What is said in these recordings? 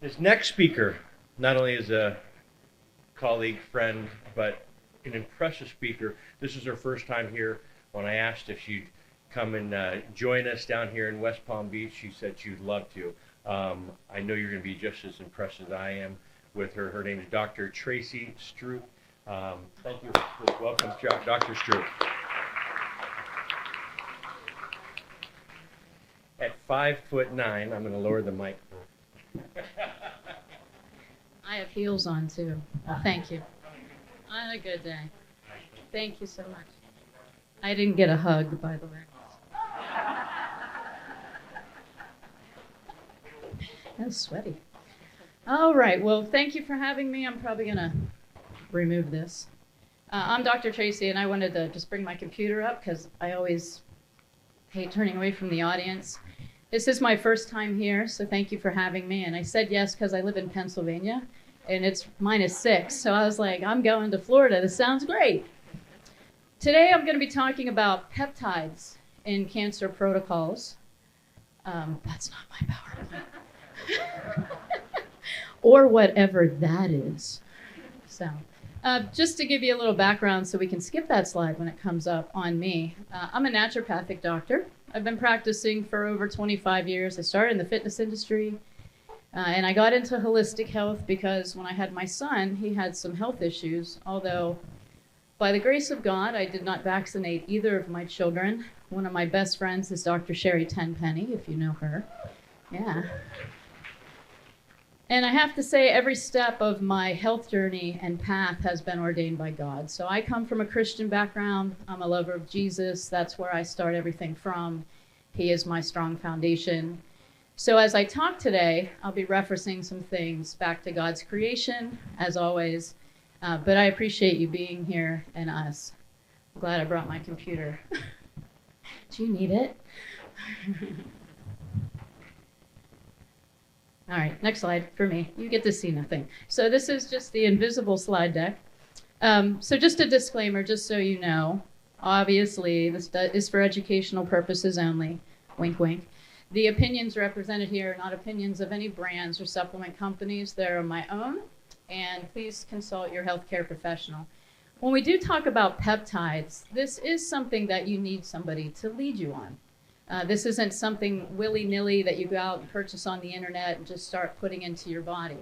This next speaker not only is a colleague, friend, but an impressive speaker. This is her first time here. When I asked if she'd come and join us down here in West Palm Beach, she said she'd love to. I know you're going to be just as impressed as I am with her. Her name is Dr. Tracey Stroup. Thank you. Welcome, Dr. Stroup. At 5'9", I'm going to lower the mic. I have heels on too. Well, thank you. I had a good day. Thank you so much. I didn't get a hug, by the way. That was sweaty. All right. Well, thank you for having me. I'm probably going to remove this. I'm Dr. Tracey, and I wanted to just bring my computer up because I always hate turning away from the audience. This is my first time here, so thank you for having me. And I said yes because I live in Pennsylvania, and it's -6. So I was like, I'm going to Florida. This sounds great. Today I'm going to be talking about peptides in cancer protocols. That's not my PowerPoint. Or whatever that is. So just to give you a little background so we can skip that slide when it comes up on me. I'm a naturopathic doctor. I've been practicing for over 25 years. I started in the fitness industry, and I got into holistic health because when I had my son, he had some health issues, although by the grace of God, I did not vaccinate either of my children. One of my best friends is Dr. Sherry Tenpenny, if you know her. Yeah. And I have to say, every step of my health journey and path has been ordained by God. So I come from a Christian background. I'm a lover of Jesus. That's where I start everything from. He is my strong foundation. So as I talk today, I'll be referencing some things back to God's creation, as always. But I appreciate you being here and us. I'm glad I brought my computer. Do you need it? All right, next slide for me. You get to see nothing. So this is just the invisible slide deck. So just a disclaimer, just so you know, obviously this is for educational purposes only. Wink, wink. The opinions represented here are not opinions of any brands or supplement companies. They're my own, and please consult your healthcare professional. When we do talk about peptides, this is something that you need somebody to lead you on. This isn't something willy-nilly that you go out and purchase on the internet and just start putting into your body.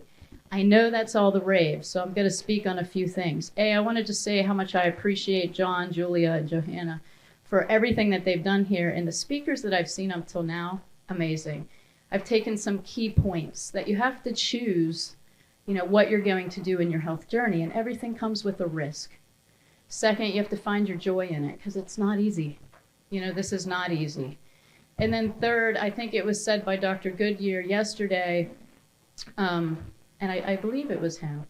I know that's all the rave, so I'm going to speak on a few things. I wanted to say how much I appreciate John, Julia, and Johanna for everything that they've done here, and the speakers that I've seen up till now, amazing. I've taken some key points that you have to choose, what you're going to do in your health journey, and everything comes with a risk. Second, you have to find your joy in it, because it's not easy. This is not easy. And then third, I think it was said by Dr. Goodyear yesterday, and I believe it was him,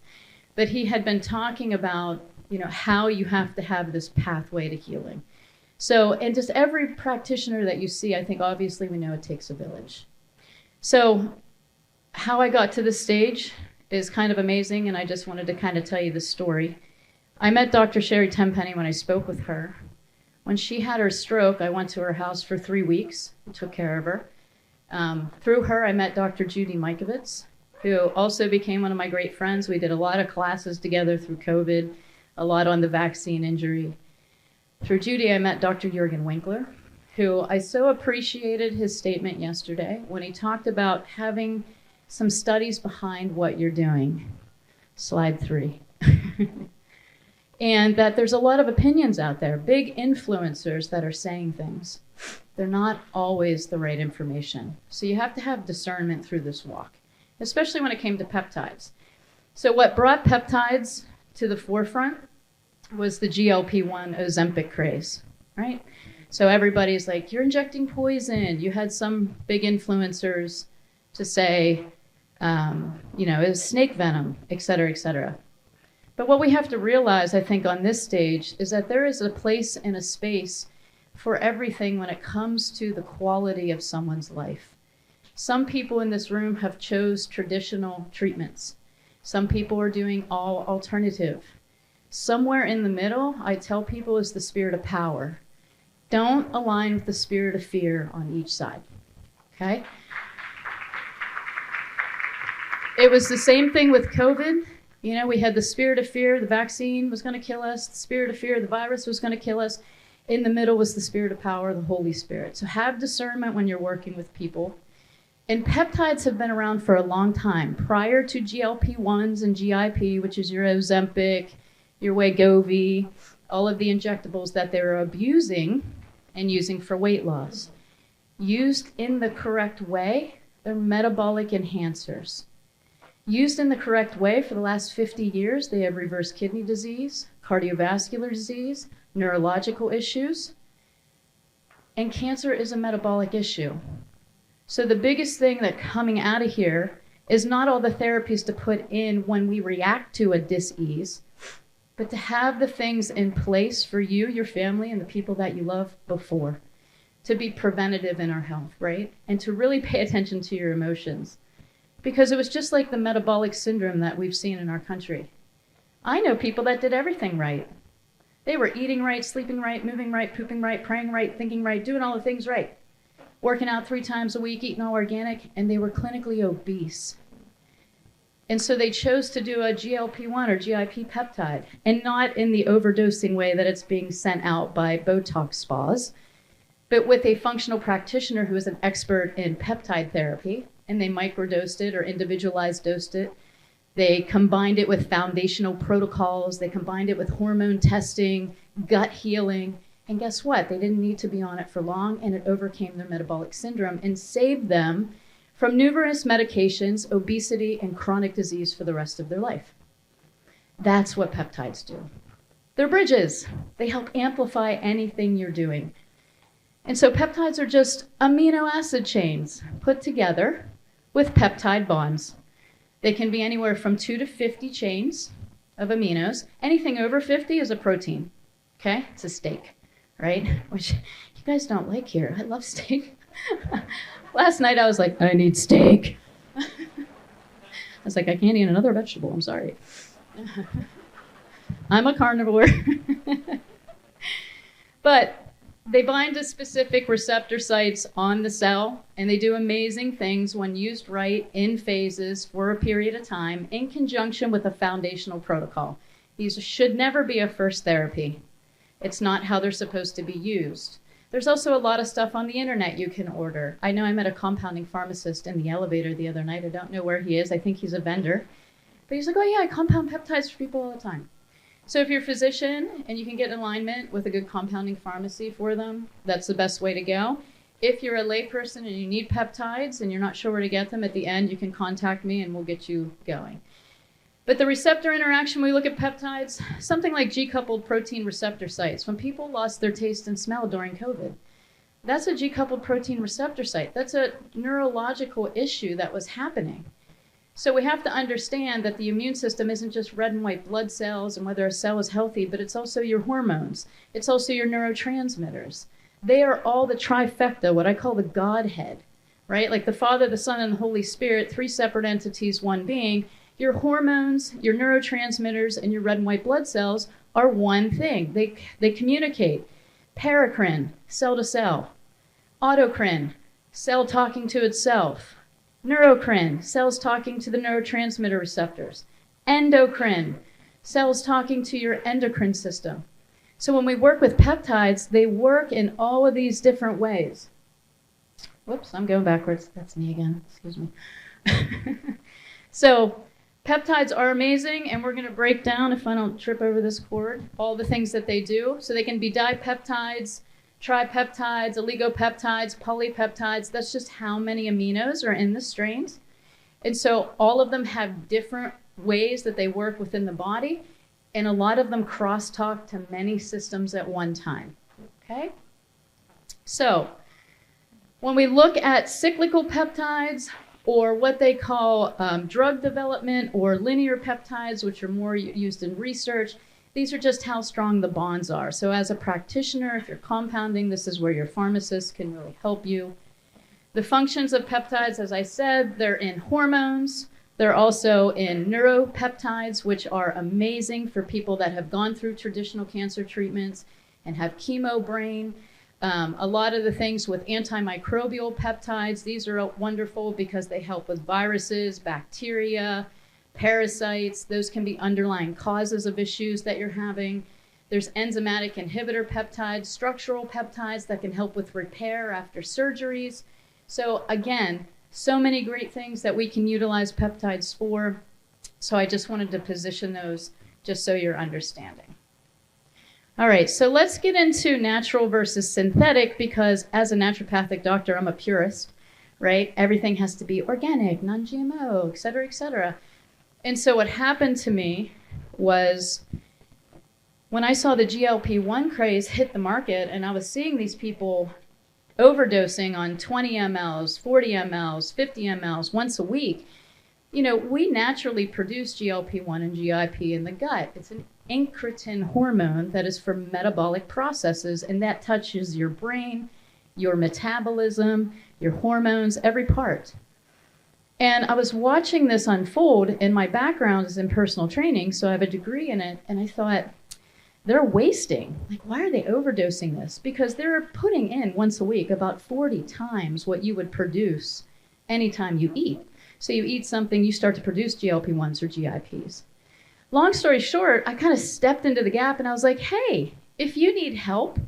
but he had been talking about, how you have to have this pathway to healing. So, and just every practitioner that you see, I think obviously we know it takes a village. So how I got to this stage is kind of amazing, and I just wanted to kind of tell you the story. I met Dr. Sherry Tenpenny when I spoke with her. When she had her stroke, I went to her house for 3 weeks and took care of her. Through her, I met Dr. Judy Mikovits, who also became one of my great friends. We did a lot of classes together through COVID, a lot on the vaccine injury. Through Judy, I met Dr. Jürgen Winkler, who I so appreciated his statement yesterday when he talked about having some studies behind what you're doing. Slide 3. And that there's a lot of opinions out there, big influencers that are saying things. They're not always the right information. So you have to have discernment through this walk, especially when it came to peptides. So what brought peptides to the forefront was the GLP-1 Ozempic craze, right? So everybody's like, you're injecting poison. You had some big influencers to say, it was snake venom, et cetera, et cetera. But what we have to realize, I think, on this stage is that there is a place and a space for everything when it comes to the quality of someone's life. Some people in this room have chose traditional treatments. Some people are doing all alternative. Somewhere in the middle, I tell people, is the spirit of power. Don't align with the spirit of fear on each side, okay? It was the same thing with COVID. You know, we had the spirit of fear, the vaccine was going to kill us. The spirit of fear, the virus was going to kill us. In the middle was the spirit of power, the Holy Spirit. So have discernment when you're working with people. And peptides have been around for a long time. Prior to GLP-1s and GIP, which is your Ozempic, your Wegovy, all of the injectables that they were abusing and using for weight loss. Used in the correct way, they're metabolic enhancers. Used in the correct way for the last 50 years, they have reversed kidney disease, cardiovascular disease, neurological issues, and cancer is a metabolic issue. So the biggest thing that coming out of here is not all the therapies to put in when we react to a dis-ease, but to have the things in place for you, your family, and the people that you love before, to be preventative in our health, right? And to really pay attention to your emotions. Because it was just like the metabolic syndrome that we've seen in our country. I know people that did everything right. They were eating right, sleeping right, moving right, pooping right, praying right, thinking right, doing all the things right. Working out 3 times a week, eating all organic, and they were clinically obese. And so they chose to do a GLP-1 or GIP peptide, and not in the overdosing way that it's being sent out by Botox spas, but with a functional practitioner who is an expert in peptide therapy, and they microdosed it or individualized dosed it. They combined it with foundational protocols. They combined it with hormone testing, gut healing. And guess what? They didn't need to be on it for long, and it overcame their metabolic syndrome and saved them from numerous medications, obesity, and chronic disease for the rest of their life. That's what peptides do. They're bridges. They help amplify anything you're doing. And so peptides are just amino acid chains put together with peptide bonds. They can be anywhere from 2 to 50 chains of aminos. Anything over 50 is a protein, okay? It's a steak, right? Which you guys don't like here. I love steak. Last night I was like, I need steak. I was like, I can't eat another vegetable, I'm sorry. I'm a carnivore. But they bind to specific receptor sites on the cell, and they do amazing things when used right in phases for a period of time in conjunction with a foundational protocol. These should never be a first therapy. It's not how they're supposed to be used. There's also a lot of stuff on the internet you can order. I know I met a compounding pharmacist in the elevator the other night. I don't know where he is. I think he's a vendor. But he's like, oh yeah, I compound peptides for people all the time. So if you're a physician and you can get in alignment with a good compounding pharmacy for them, that's the best way to go. If you're a layperson and you need peptides and you're not sure where to get them, at the end you can contact me and we'll get you going. But the receptor interaction, when we look at peptides, something like G-coupled protein receptor sites. When people lost their taste and smell during COVID, that's a G-coupled protein receptor site. That's a neurological issue that was happening. So we have to understand that the immune system isn't just red and white blood cells and whether a cell is healthy, but it's also your hormones. It's also your neurotransmitters. They are all the trifecta, what I call the Godhead, right? Like the Father, the Son, and the Holy Spirit, 3 separate entities, one being. Your hormones, your neurotransmitters, and your red and white blood cells are one thing. They communicate. Paracrine, cell to cell. Autocrine, cell talking to itself. Neurocrine, cells talking to the neurotransmitter receptors. Endocrine, cells talking to your endocrine system. So when we work with peptides, they work in all of these different ways. Whoops, I'm going backwards. That's me again, excuse me. So peptides are amazing, and we're going to break down, if I don't trip over this cord, all the things that they do. So they can be dipeptides, tripeptides, oligopeptides, polypeptides. That's just how many aminos are in the strains. And so all of them have different ways that they work within the body, and a lot of them crosstalk to many systems at one time. Okay? So when we look at cyclical peptides, or what they call drug development, or linear peptides, which are more used in research, these are just how strong the bonds are. So as a practitioner, if you're compounding, this is where your pharmacist can really help you. The functions of peptides, as I said, they're in hormones. They're also in neuropeptides, which are amazing for people that have gone through traditional cancer treatments and have chemo brain. A lot of the things with antimicrobial peptides, these are wonderful because they help with viruses, bacteria, parasites. Those can be underlying causes of issues that you're having. There's enzymatic inhibitor peptides, structural peptides that can help with repair after surgeries. So again, so many great things that we can utilize peptides for. So I just wanted to position those just so you're understanding. All right, so let's get into natural versus synthetic, because as a naturopathic doctor, I'm a purist, right? Everything has to be organic, non-GMO, et cetera, et cetera. And so what happened to me was when I saw the GLP-1 craze hit the market and I was seeing these people overdosing on 20 mLs, 40 mLs, 50 mLs once a week, you know, we naturally produce GLP-1 and GIP in the gut. It's an incretin hormone that is for metabolic processes, and that touches your brain, your metabolism, your hormones, every part. And I was watching this unfold, and my background is in personal training, so I have a degree in it, and I thought, they're wasting. Like, why are they overdosing this? Because they're putting in once a week about 40 times what you would produce anytime you eat. So you eat something, you start to produce GLP-1s or GIPs. Long story short, I kind of stepped into the gap and I was like, hey, if you need help,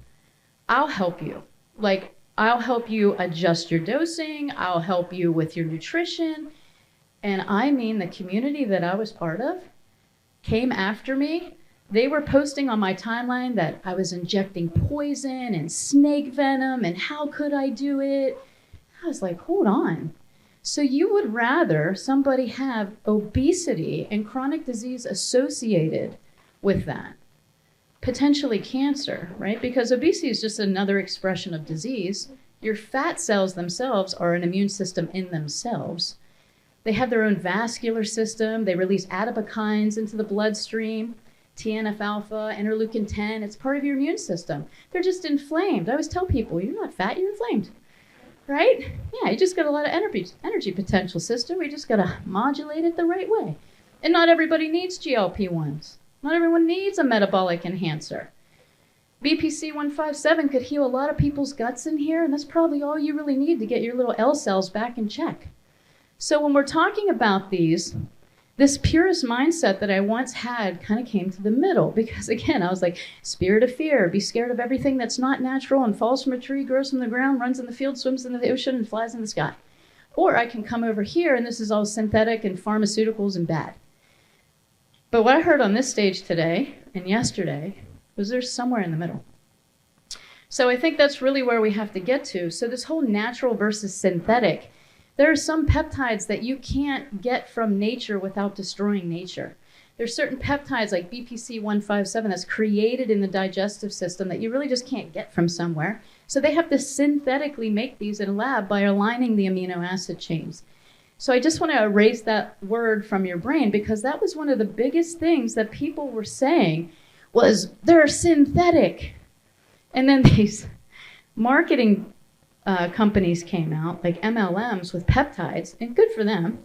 I'll help you. Like, I'll help you adjust your dosing. I'll help you with your nutrition. And I mean, the community that I was part of came after me. They were posting on my timeline that I was injecting poison and snake venom and how could I do it? I was like, hold on. So you would rather somebody have obesity and chronic disease associated with that, potentially cancer, right? Because obesity is just another expression of disease. Your fat cells themselves are an immune system in themselves. They have their own vascular system. They release adipokines into the bloodstream, TNF-alpha, interleukin-10. It's part of your immune system. They're just inflamed. I always tell people, you're not fat, you're inflamed. Right? Yeah, you just got a lot of energy potential, sister. We just got to modulate it the right way. And not everybody needs GLP-1s. Not everyone needs a metabolic enhancer. BPC 157 could heal a lot of people's guts in here, and that's probably all you really need to get your little L cells back in check. So when we're talking about these, this purist mindset that I once had kind of came to the middle, because again, I was like, spirit of fear, be scared of everything that's not natural and falls from a tree, grows from the ground, runs in the field, swims in the ocean, and flies in the sky. Or I can come over here and this is all synthetic and pharmaceuticals and bad. But what I heard on this stage today and yesterday was there's somewhere in the middle. So I think that's really where we have to get to. So this whole natural versus synthetic, there are some peptides that you can't get from nature without destroying nature. There's certain peptides like BPC 157 that's created in the digestive system that you really just can't get from somewhere. So they have to synthetically make these in a lab by aligning the amino acid chains. So I just want to erase that word from your brain, because that was one of the biggest things that people were saying was they're synthetic. And then these marketing companies came out, like MLMs with peptides, and good for them,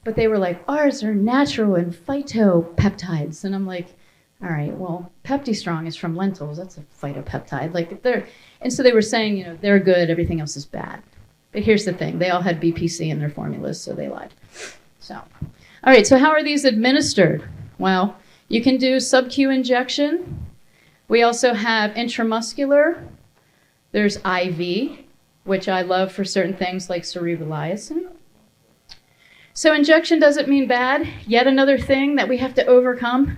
but they were like, ours are natural and phytopeptides. And I'm like, all right, well, PeptiStrong is from lentils. That's a phytopeptide. Like and so they were saying, you know, they're good, everything else is bad. But here's the thing, they all had BPC in their formulas, so they lied. So, all right, so how are these administered? Well, you can do sub-Q injection. We also have intramuscular. There's IV, which I love for certain things like cerebroliacin. So injection doesn't mean bad. Yet another thing that we have to overcome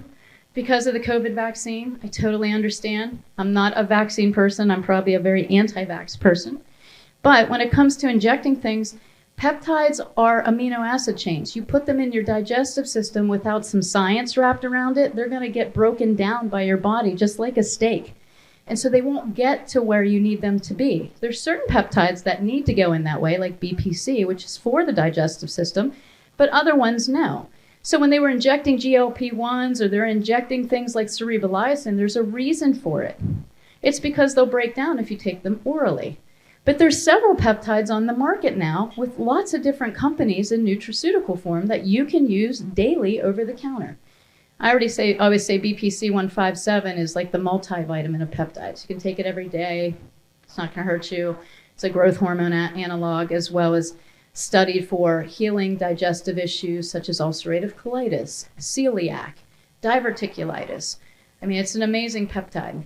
because of the COVID vaccine. I totally understand. I'm not a vaccine person. I'm probably a very anti-vax person. But when it comes to injecting things, peptides are amino acid chains. You put them in your digestive system without some science wrapped around it, they're going to get broken down by your body just like a steak. And so they won't get to where you need them to be. There's certain peptides that need to go in that way, like BPC, which is for the digestive system, but other ones no. So when they were injecting GLP-1s or they're injecting things like cerebroliacin, there's a reason for it. It's because they'll break down if you take them orally. But there's several peptides on the market now with lots of different companies in nutraceutical form that you can use daily over the counter. I always say BPC 157 is like the multivitamin of peptides. You can take it every day. It's not going to hurt you. It's a growth hormone analog, as well as studied for healing digestive issues such as ulcerative colitis, celiac, diverticulitis. I mean, it's an amazing peptide.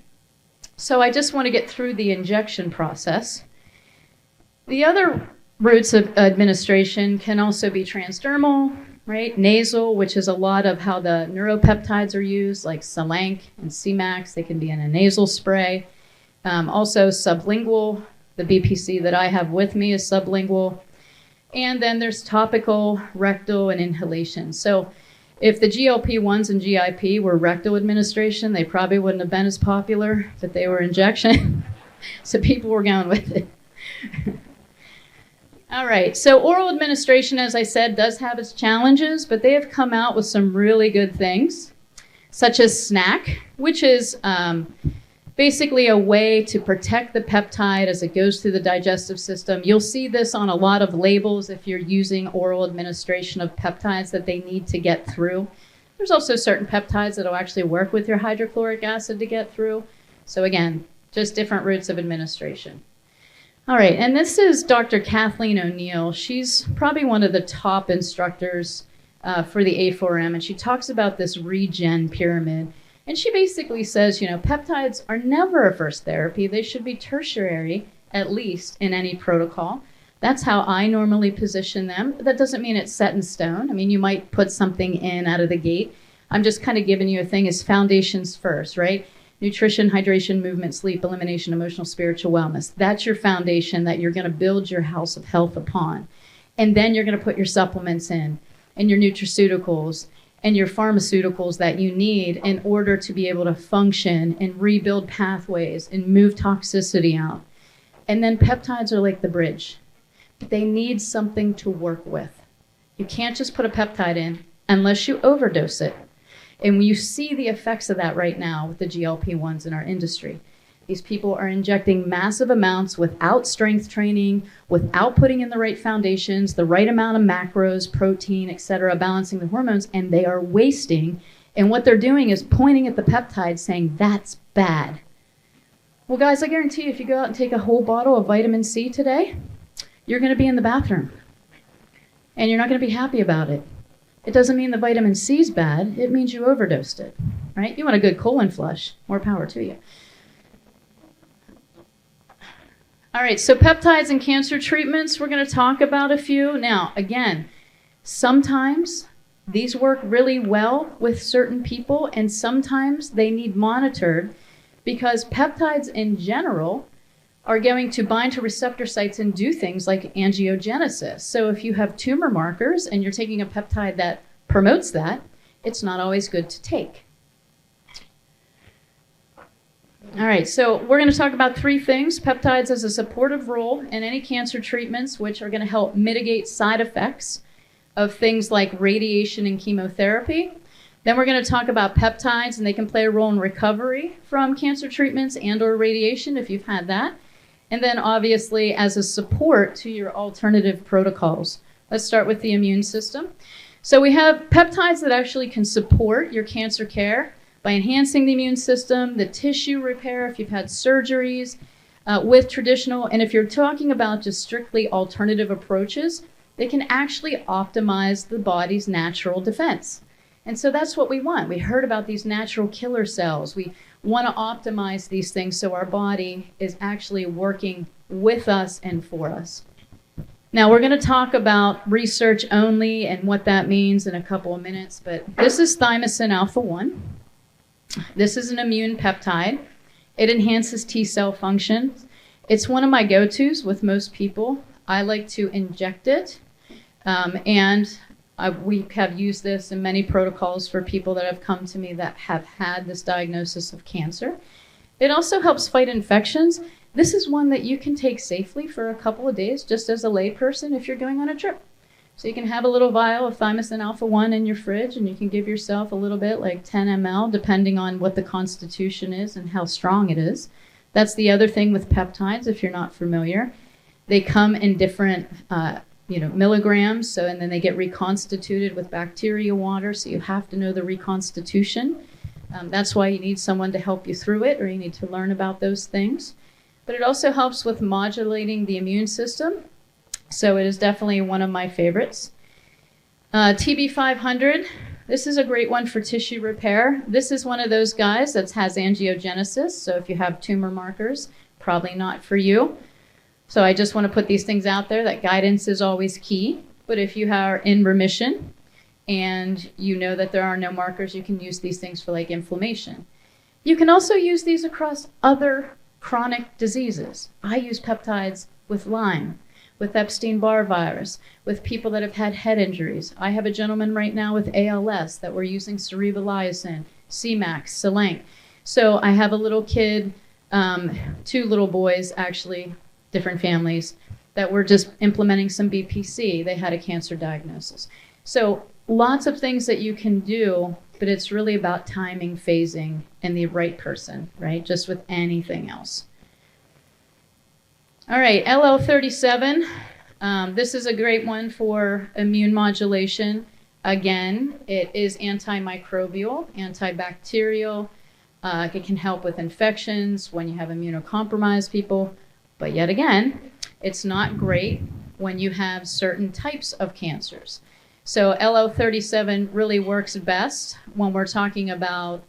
So I just want to get through the injection process. The other routes of administration can also be transdermal, right? Nasal, which is a lot of how the neuropeptides are used, like Salanc and Cmax. They can be in a nasal spray. Also sublingual. The BPC that I have with me is sublingual. And then there's topical, rectal, and inhalation. So if the GLP-1s and GIP were rectal administration, they probably wouldn't have been as popular, but they were injection. So people were going with it. All right, so oral administration, as I said, does have its challenges, but they have come out with some really good things, such as SNAC, which is basically a way to protect the peptide as it goes through the digestive system. You'll see this on a lot of labels if you're using oral administration of peptides that they need to get through. There's also certain peptides that will actually work with your hydrochloric acid to get through. So again, just different routes of administration. All right, and this is Dr. Kathleen O'Neill. She's probably one of the top instructors for the A4M, and she talks about this regen pyramid. And she basically says, peptides are never a first therapy. They should be tertiary, at least, in any protocol. That's how I normally position them. But that doesn't mean it's set in stone. I mean, you might put something in out of the gate. I'm just kind of giving you a thing as foundations first, right? Nutrition, hydration, movement, sleep, elimination, emotional, spiritual wellness. That's your foundation that you're going to build your house of health upon. And then you're going to put your supplements in and your nutraceuticals and your pharmaceuticals that you need in order to be able to function and rebuild pathways and move toxicity out. And then peptides are like the bridge. They need something to work with. You can't just put a peptide in unless you overdose it. And you see the effects of that right now with the GLP-1s in our industry. These people are injecting massive amounts without strength training, without putting in the right foundations, the right amount of macros, protein, etc., balancing the hormones, and they are wasting. And what they're doing is pointing at the peptide saying, that's bad. Well, guys, I guarantee you, if you go out and take a whole bottle of vitamin C today, you're going to be in the bathroom. And you're not going to be happy about it. It doesn't mean the vitamin C is bad. It means you overdosed it, right? You want a good colon flush. More power to you. All right, so peptides and cancer treatments, we're going to talk about a few. Now, again, sometimes these work really well with certain people, and sometimes they need monitored because peptides in general are going to bind to receptor sites and do things like angiogenesis. So if you have tumor markers and you're taking a peptide that promotes that, it's not always good to take. All right, so we're going to talk about three things. Peptides as a supportive role in any cancer treatments, which are going to help mitigate side effects of things like radiation and chemotherapy. Then we're going to talk about peptides, and they can play a role in recovery from cancer treatments and or radiation if you've had that. And then obviously as a support to your alternative protocols. Let's start with the immune system. So we have peptides that actually can support your cancer care by enhancing the immune system, the tissue repair if you've had surgeries with traditional. And if you're talking about just strictly alternative approaches, they can actually optimize the body's natural defense. And so that's what we want. We heard about these natural killer cells. We want to optimize these things so our body is actually working with us and for us. Now we're going to talk about research only and what that means in a couple of minutes, but this is thymosin alpha-1. This is an immune peptide. It enhances T cell function. It's one of my go-tos with most people. I like to inject it, we have used this in many protocols for people that have come to me that have had this diagnosis of cancer. It also helps fight infections. This is one that you can take safely for a couple of days just as a layperson if you're going on a trip. So you can have a little vial of thymosin alpha-1 in your fridge, and you can give yourself a little bit, like 10 ml, depending on what the constitution is and how strong it is. That's the other thing with peptides, if you're not familiar. They come in different milligrams, and then they get reconstituted with bacteria water, so you have to know the reconstitution. That's why you need someone to help you through it, or you need to learn about those things. but it also helps with modulating the immune system. So it is definitely one of my favorites. TB500, this is a great one for tissue repair. This is one of those guys that has angiogenesis. So if you have tumor markers, probably not for you. So I just want to put these things out there that guidance is always key. But if you are in remission and you know that there are no markers, you can use these things for like inflammation. You can also use these across other chronic diseases. I use peptides with Lyme, with Epstein-Barr virus, with people that have had head injuries. I have a gentleman right now with ALS that we're using cerebelizin, C-Max, Selenk. So I have a little kid, 2 little boys actually, different families, that were just implementing some BPC. They had a cancer diagnosis. So lots of things that you can do, but it's really about timing, phasing, and the right person, right? Just with anything else. All right, LL37. This is a great one for immune modulation. Again, it is antimicrobial, antibacterial. It can help with infections when you have immunocompromised people. But yet again, it's not great when you have certain types of cancers. So LL37 really works best when we're talking about,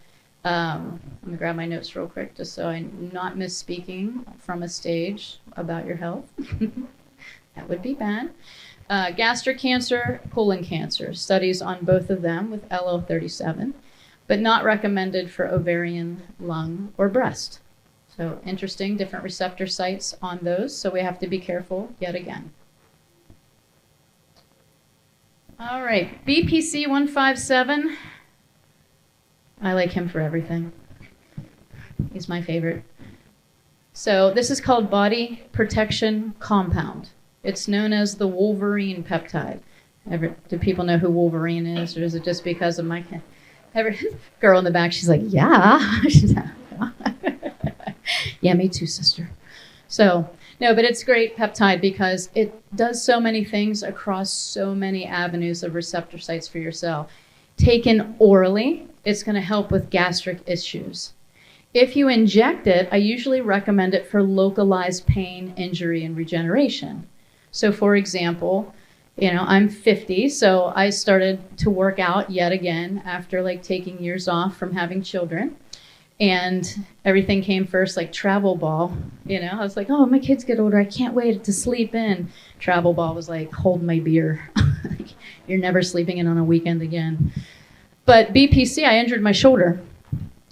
let me grab my notes real quick just so I'm not misspeaking from a stage about your health. That would be bad. Gastric cancer, colon cancer, studies on both of them with LL37, but not recommended for ovarian, lung, or breast. So interesting, different receptor sites on those, so we have to be careful yet again. All right, BPC 157. I like him for everything. He's my favorite. So this is called body protection compound. It's known as the Wolverine peptide. Do people know who Wolverine is, or is it just because of my girl in the back? She's like, yeah. Yeah, me too, sister. So, no, but it's great peptide because it does so many things across so many avenues of receptor sites for your cell. Taken orally, it's going to help with gastric issues. If you inject it, I usually recommend it for localized pain, injury, and regeneration. So, for example, I'm 50, so I started to work out yet again after like taking years off from having children. And everything came first, like travel ball. I was like, oh, my kids get older. I can't wait to sleep in. Travel ball was like, hold my beer. You're never sleeping in on a weekend again. But BPC, I injured my shoulder.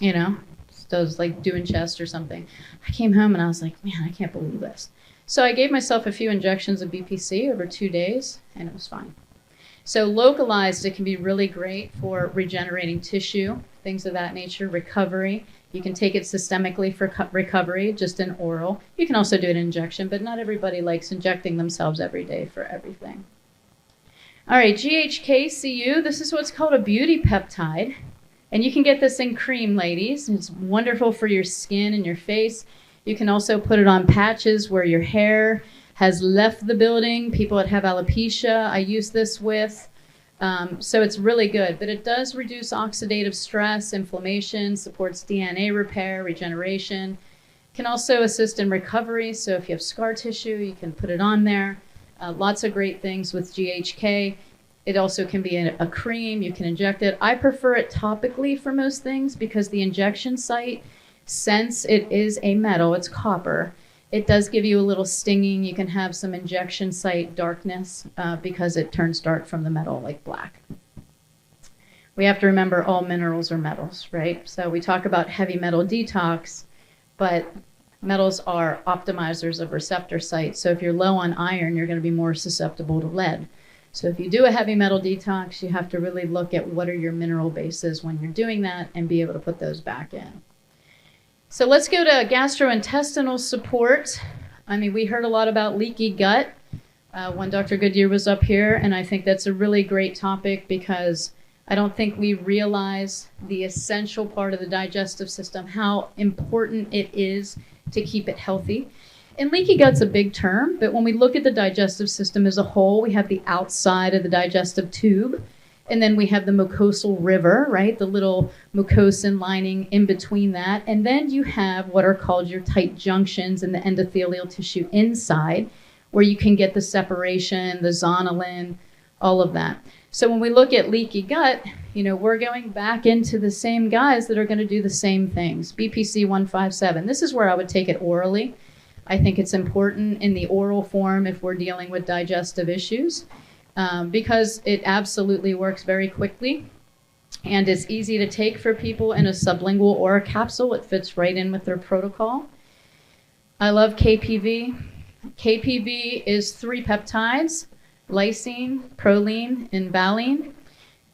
So I was like doing chest or something. I came home and I was like, man, I can't believe this. So I gave myself a few injections of BPC over 2 days, and it was fine. So localized, it can be really great for regenerating tissue, things of that nature, recovery. You can take it systemically for recovery, just in oral. You can also do an injection, but not everybody likes injecting themselves every day for everything. All right, GHKCU, this is what's called a beauty peptide. And you can get this in cream, ladies. It's wonderful for your skin and your face. You can also put it on patches where your hair has left the building. People that have alopecia, I use this with. So it's really good, but it does reduce oxidative stress, inflammation, supports DNA repair, regeneration. Can also assist in recovery. So if you have scar tissue, you can put it on there. Lots of great things with GHK. It also can be a cream. You can inject it. I prefer it topically for most things because the injection site, since it is a metal, it's copper, it does give you a little stinging. You can have some injection site darkness because it turns dark from the metal, like black. We have to remember all minerals are metals, right? So we talk about heavy metal detox, but metals are optimizers of receptor sites. So if you're low on iron, you're going to be more susceptible to lead. So if you do a heavy metal detox, you have to really look at what are your mineral bases when you're doing that and be able to put those back in. So let's go to gastrointestinal support. We heard a lot about leaky gut when Dr. Goodyear was up here, and I think that's a really great topic because I don't think we realize the essential part of the digestive system, how important it is to keep it healthy. And leaky gut's a big term, but when we look at the digestive system as a whole, we have the outside of the digestive tube, And then we have the mucosal river, right? The little mucosan lining in between that. And then you have what are called your tight junctions in the endothelial tissue inside, where you can get the separation, the zonulin, all of that. So when we look at leaky gut, we're going back into the same guys that are going to do the same things. BPC 157. This is where I would take it orally. I think it's important in the oral form if we're dealing with digestive issues. Because it absolutely works very quickly and it's easy to take for people in a sublingual or a capsule. It fits right in with their protocol. I love KPV. KPV is 3 peptides, lysine, proline, and valine.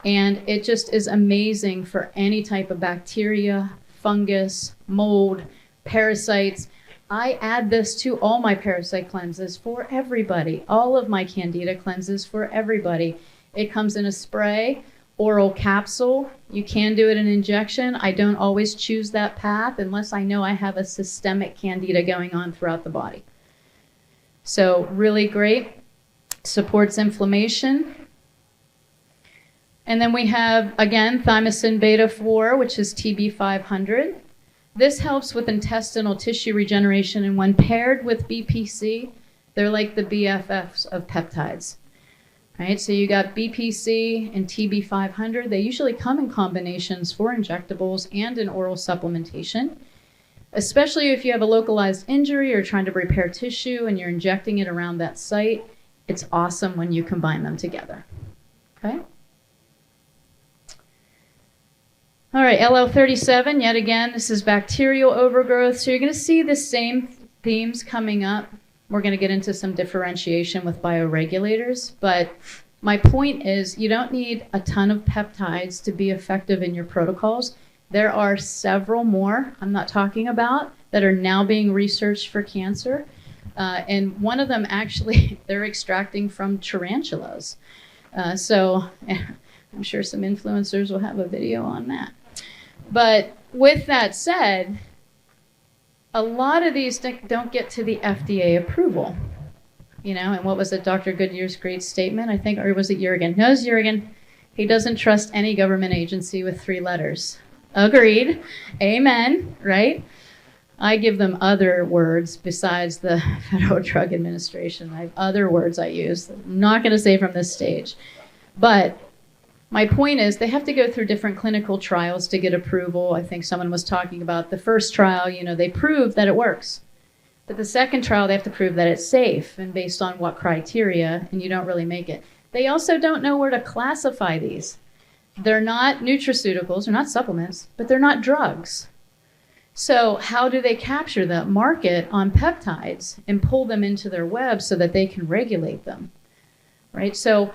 And it just is amazing for any type of bacteria, fungus, mold, parasites. I add this to all my parasite cleanses for everybody. All of my candida cleanses for everybody. It comes in a spray, oral capsule. You can do it in injection. I don't always choose that path unless I know I have a systemic candida going on throughout the body. So really great. Supports inflammation. And then we have, again, thymosin beta-4, which is TB500. This helps with intestinal tissue regeneration, and when paired with BPC, they're like the BFFs of peptides. Right? So you got BPC and TB500. They usually come in combinations for injectables and in oral supplementation, especially if you have a localized injury or trying to repair tissue and you're injecting it around that site. It's awesome when you combine them together. Okay? All right, LL37, yet again, this is bacterial overgrowth. So you're going to see the same themes coming up. We're going to get into some differentiation with bioregulators. But my point is you don't need a ton of peptides to be effective in your protocols. There are several more I'm not talking about that are now being researched for cancer. And one of them actually, they're extracting from tarantulas. So I'm sure some influencers will have a video on that. But with that said, a lot of these don't get to the FDA approval. And what was it, Dr. Goodyear's great statement, I think, or was it Jurgen? No, it was Jurgen. He doesn't trust any government agency with 3 letters. Agreed. Amen, right? I give them other words besides the Federal Drug Administration. I have other words I use that I'm not going to say from this stage. But my point is they have to go through different clinical trials to get approval. I think someone was talking about the first trial, they prove that it works. But the second trial, they have to prove that it's safe and based on what criteria, and you don't really make it. They also don't know where to classify these. They're not nutraceuticals, they're not supplements, but they're not drugs. So how do they capture the market on peptides and pull them into their web so that they can regulate them, right? So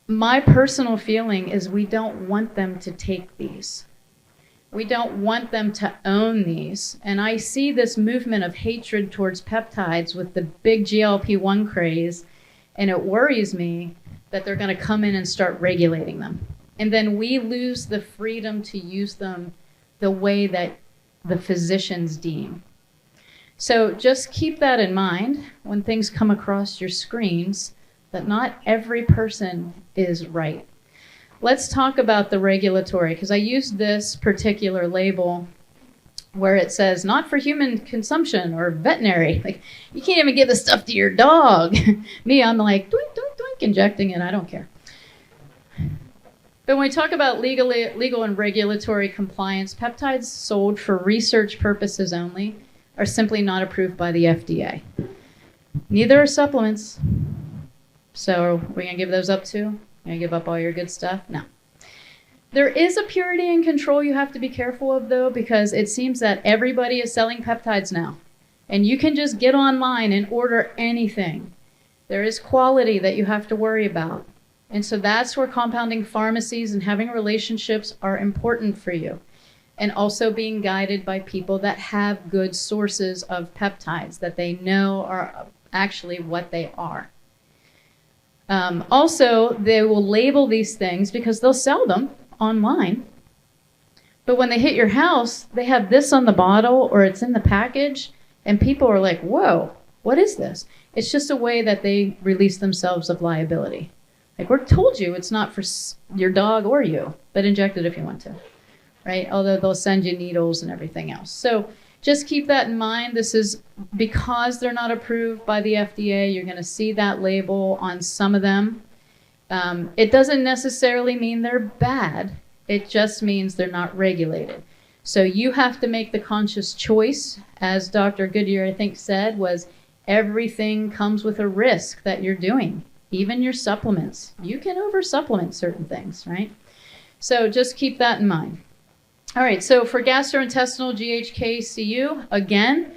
my personal feeling is we don't want them to take these. We don't want them to own these. And I see this movement of hatred towards peptides with the big GLP-1 craze, and it worries me that they're going to come in and start regulating them. And then we lose the freedom to use them the way that the physicians deem. So just keep that in mind when things come across your screens, that not every person is right. Let's talk about the regulatory, because I used this particular label where it says not for human consumption or veterinary. Like, you can't even give this stuff to your dog. Me, I'm like, doink, doink, doink, injecting it. I don't care. But when we talk about legal and regulatory compliance, peptides sold for research purposes only are simply not approved by the FDA. Neither are supplements. So are we going to give those up too? Going to give up all your good stuff? No. There is a purity and control you have to be careful of, though, because it seems that everybody is selling peptides now. And you can just get online and order anything. There is quality that you have to worry about. And so that's where compounding pharmacies and having relationships are important for you. And also being guided by people that have good sources of peptides that they know are actually what they are. Also, they will label these things because they'll sell them online. But when they hit your house, they have this on the bottle or it's in the package, and people are like, whoa, what is this? It's just a way that they release themselves of liability. Like, we're told you it's not for your dog or you, but inject it if you want to, right? Although they'll send you needles and everything else. So just keep that in mind. This is because they're not approved by the FDA. You're going to see that label on some of them. It doesn't necessarily mean they're bad. It just means they're not regulated. So you have to make the conscious choice, as Dr. Goodyear, I think, said, was everything comes with a risk that you're doing. Even your supplements. You can over-supplement certain things, right? So just keep that in mind. All right, so for gastrointestinal GHKCU, again,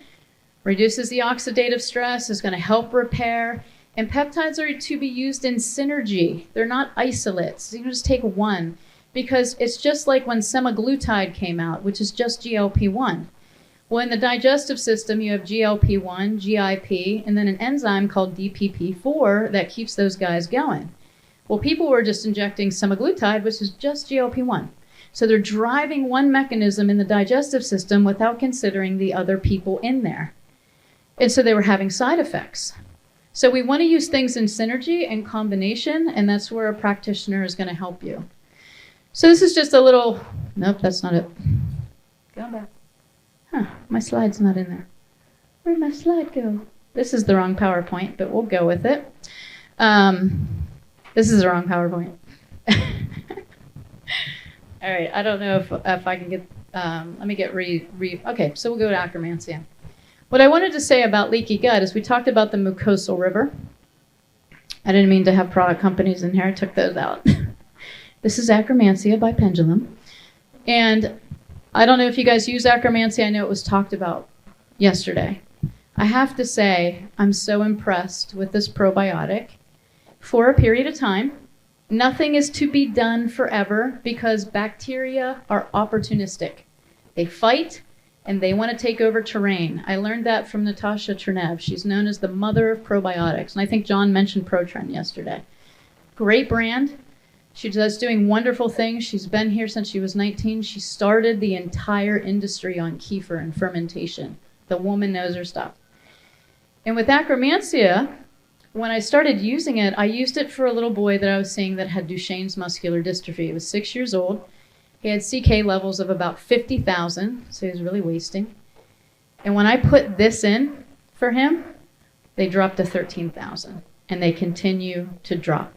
reduces the oxidative stress, is going to help repair. And peptides are to be used in synergy. They're not isolates. You can just take one, because it's just like when semaglutide came out, which is just GLP-1. Well, in the digestive system, you have GLP-1, GIP, and then an enzyme called DPP-4 that keeps those guys going. Well, people were just injecting semaglutide, which is just GLP-1. So they're driving one mechanism in the digestive system without considering the other people in there. And so they were having side effects. So we want to use things in synergy and combination, and that's where a practitioner is going to help you. So this is just a little, nope, that's not it. Go back. Huh, my slide's not in there. Where'd my slide go? This is the wrong PowerPoint, but we'll go with it. This is the wrong PowerPoint. All right, I don't know if I can get, let me get okay, so we'll go to Akkermansia. What I wanted to say about leaky gut is we talked about the mucosal river. I didn't mean to have product companies in here, I took those out. This is Akkermansia by Pendulum. And I don't know if you guys use Akkermansia. I know it was talked about yesterday. I have to say, I'm so impressed with this probiotic for a period of time. Nothing is to be done forever because bacteria are opportunistic. They fight and they want to take over terrain. I learned that from Natasha Chernev. She's known as the mother of probiotics. And I think John mentioned ProTrend yesterday. Great brand. She's just doing wonderful things. She's been here since she was 19. She started the entire industry on kefir and fermentation. The woman knows her stuff. And with Akkermansia, when I started using it, I used it for a little boy that I was seeing that had Duchenne's muscular dystrophy. He was 6 years old. He had CK levels of about 50,000, so he was really wasting. And when I put this in for him, they dropped to 13,000, and they continue to drop.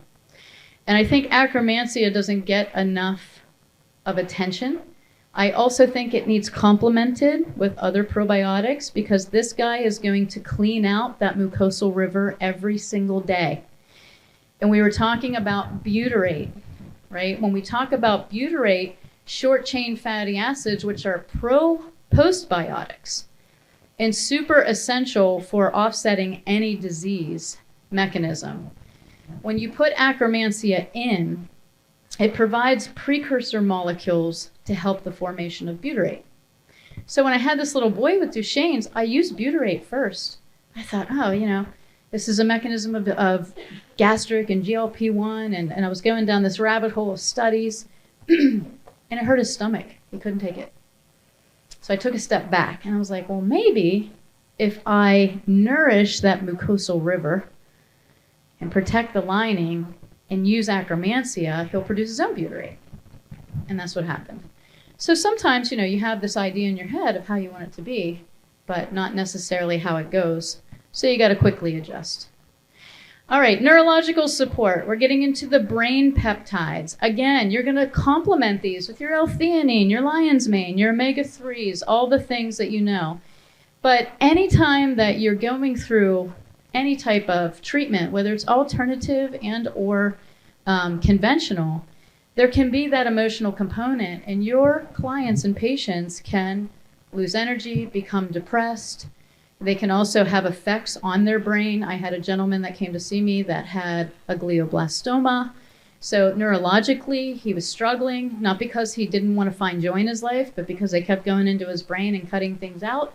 And I think Akkermansia doesn't get enough of attention. I also think it needs complemented with other probiotics because this guy is going to clean out that mucosal river every single day. And we were talking about butyrate, right? When we talk about butyrate, short-chain fatty acids, which are postbiotics and super essential for offsetting any disease mechanism. When you put Akkermansia in, it provides precursor molecules to help the formation of butyrate. So when I had this little boy with Duchenne's, I used butyrate first. I thought, oh, you know, this is a mechanism of gastric and GLP-1, and I was going down this rabbit hole of studies, and it hurt his stomach. He couldn't take it. So I took a step back, and I was like, well, maybe if I nourish that mucosal river and protect the lining and use Akkermansia, he'll produce his own butyrate. And that's what happened. So sometimes, you know, you have this idea in your head of how you want it to be, but not necessarily how it goes. So you got to quickly adjust. All right, neurological support. We're getting into the brain peptides. Again, you're going to complement these with your L-theanine, your lion's mane, your omega-3s, all the things that you know. But anytime that you're going through any type of treatment, whether it's alternative and or conventional, there can be that emotional component, and your clients and patients can lose energy, become depressed. They can also have effects on their brain. I had a gentleman that came to see me that had a glioblastoma. So neurologically, he was struggling, not because he didn't want to find joy in his life, but because they kept going into his brain and cutting things out,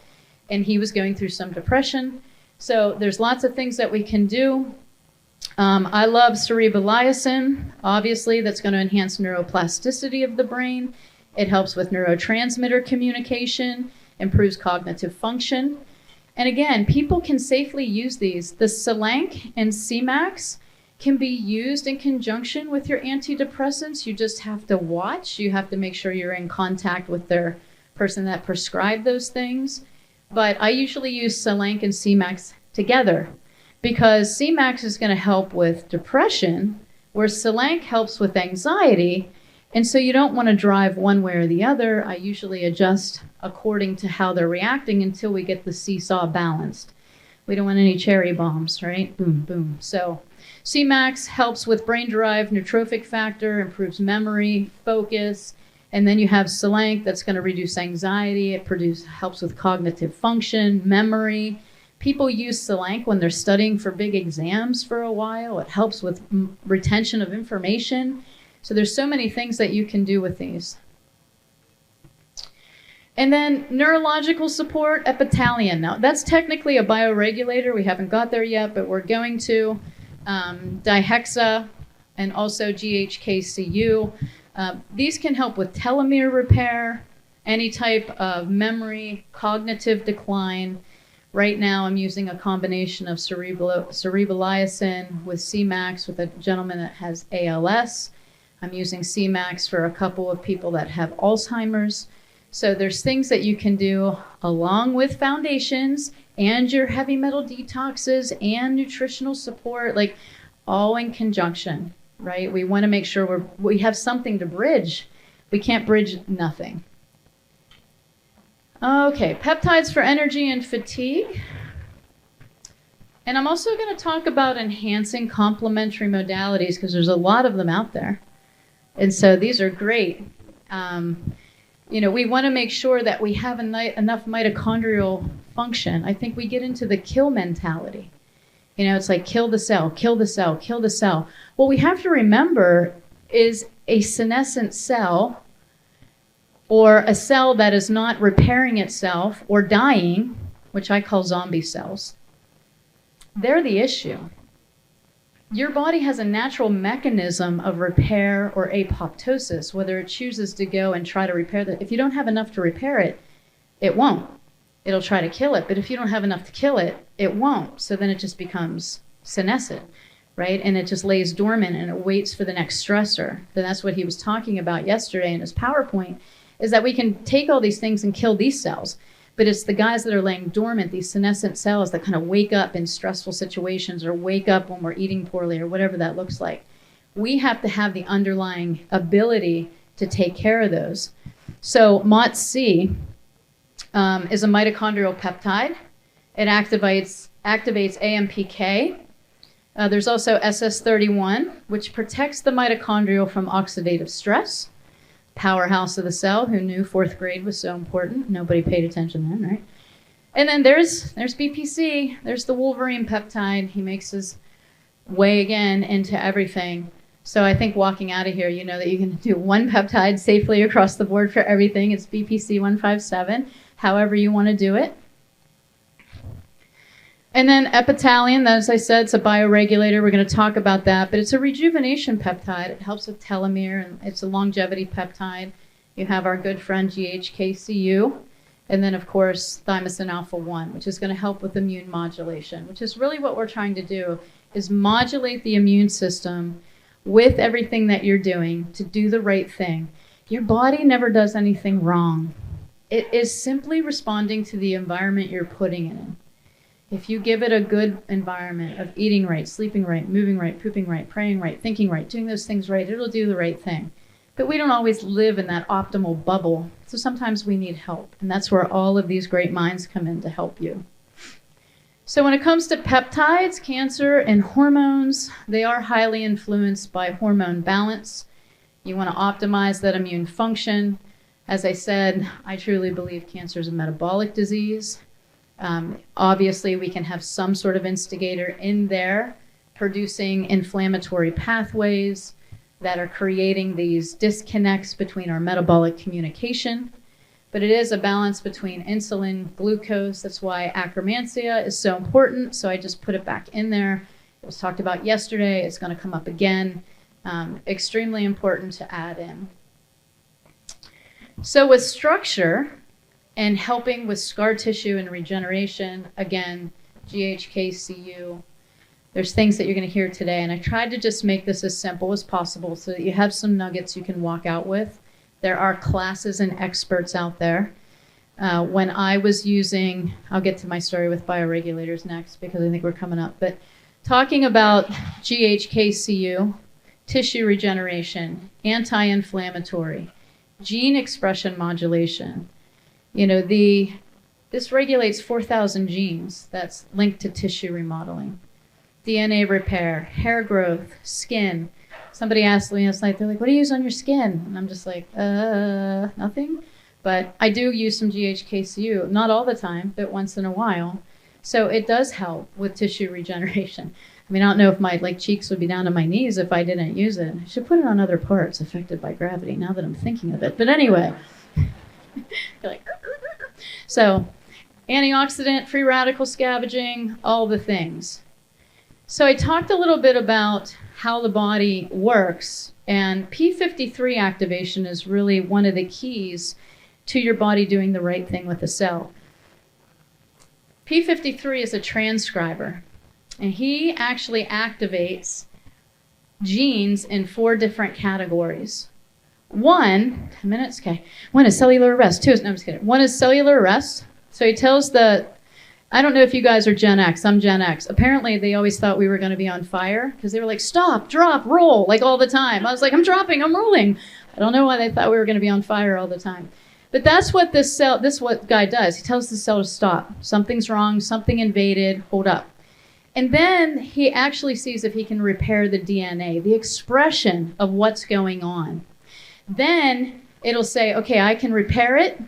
and he was going through some depression. So there's lots of things that we can do. I love cerebrolysin, obviously, that's going to enhance neuroplasticity of the brain. It helps with neurotransmitter communication, improves cognitive function. And again, people can safely use these. The Selenk and C-Max can be used in conjunction with your antidepressants. You just have to watch. You have to make sure you're in contact with their person that prescribed those things. But I usually use Selenk and C-Max together because C-Max is going to help with depression, where Selenk helps with anxiety. And so you don't want to drive one way or the other. I usually adjust according to how they're reacting until we get the seesaw balanced. We don't want any cherry bombs, right? Boom, boom. So C-Max helps with brain-derived neurotrophic factor, improves memory, focus, and then you have Selenk that's going to reduce anxiety. It helps with cognitive function, memory. People use Selenk when they're studying for big exams for a while. It helps with retention of information. So there's so many things that you can do with these. And then neurological support, epitalion. Now, that's technically a bioregulator. We haven't got there yet, but we're going to. Dihexa and also GHKCU. These can help with telomere repair, any type of memory, cognitive decline. Right now, I'm using a combination of cerebroliacin with C-Max with a gentleman that has ALS. I'm using C-Max for a couple of people that have Alzheimer's. So there's things that you can do along with foundations and your heavy metal detoxes and nutritional support, like all in conjunction, right? We want to make sure we have something to bridge. We can't bridge nothing. Okay, peptides for energy and fatigue. And I'm also going to talk about enhancing complementary modalities because there's a lot of them out there. And so these are great. We want to make sure that we have enough mitochondrial function. I think we get into the kill mentality. It's like kill the cell, kill the cell, kill the cell. What we have to remember is a senescent cell or a cell that is not repairing itself or dying, which I call zombie cells. They're the issue. Your body has a natural mechanism of repair or apoptosis, whether it chooses to go and try to repair that. If you don't have enough to repair it, it won't. It'll try to kill it. But if you don't have enough to kill it, it won't. So then it just becomes senescent, right? And it just lays dormant and it waits for the next stressor. And that's what he was talking about yesterday in his PowerPoint, is that we can take all these things and kill these cells. But it's the guys that are laying dormant, these senescent cells that kind of wake up in stressful situations or wake up when we're eating poorly or whatever that looks like. We have to have the underlying ability to take care of those. So MOTS-C is a mitochondrial peptide. It activates AMPK. There's also SS31, which protects the mitochondrial from oxidative stress. Powerhouse of the cell. Who knew fourth grade was so important? Nobody paid attention then, right? And then there's BPC. There's the Wolverine peptide. He makes his way again into everything. So I think walking out of here, you know that you can do one peptide safely across the board for everything. It's BPC 157, however you want to do it. And then epitalion, as I said, it's a bioregulator. We're going to talk about that, but it's a rejuvenation peptide. It helps with telomere, and it's a longevity peptide. You have our good friend GHKCU, and then, of course, thymosin alpha-1, which is going to help with immune modulation, which is really what we're trying to do, is modulate the immune system with everything that you're doing to do the right thing. Your body never does anything wrong. It is simply responding to the environment you're putting it in. If you give it a good environment of eating right, sleeping right, moving right, pooping right, praying right, thinking right, doing those things right, it'll do the right thing. But we don't always live in that optimal bubble, so sometimes we need help. And that's where all of these great minds come in to help you. So when it comes to peptides, cancer, and hormones, they are highly influenced by hormone balance. You want to optimize that immune function. As I said, I truly believe cancer is a metabolic disease. Obviously, we can have some sort of instigator in there producing inflammatory pathways that are creating these disconnects between our metabolic communication. But it is a balance between insulin, glucose. That's why akkermansia is so important. So I just put it back in there. It was talked about yesterday. It's going to come up again. Extremely important to add in. So with structure and helping with scar tissue and regeneration, again, GHKCU. There's things that you're going to hear today, and I tried to just make this as simple as possible so that you have some nuggets you can walk out with. There are classes and experts out there. When I was using, I'll get to my story with bioregulators next because I think we're coming up, but talking about GHKCU, tissue regeneration, anti-inflammatory, gene expression modulation. This regulates 4,000 genes that's linked to tissue remodeling, DNA repair, hair growth, skin. Somebody asked me last night, they're like, what do you use on your skin? And I'm just like, nothing. But I do use some GHKCU, not all the time, but once in a while. So it does help with tissue regeneration. I mean, I don't know if my cheeks would be down to my knees if I didn't use it. I should put it on other parts affected by gravity now that I'm thinking of it. But anyway, you're like, so antioxidant, free radical scavenging, all the things. So I talked a little bit about how the body works, and P53 activation is really one of the keys to your body doing the right thing with a cell. P53 is a transcriber, and he actually activates genes in 4 different categories. 1 minutes, okay. 1 is cellular arrest. 2 is, no, I'm just kidding. 1 is cellular arrest. So he tells I don't know if you guys are Gen X, I'm Gen X. Apparently they always thought we were going to be on fire because they were like, stop, drop, roll, all the time. I was like, I'm dropping, I'm rolling. I don't know why they thought we were going to be on fire all the time. But that's what this what guy does. He tells the cell to stop. Something's wrong, something invaded, hold up. And then he actually sees if he can repair the DNA, the expression of what's going on. Then it'll say, okay, I can repair it,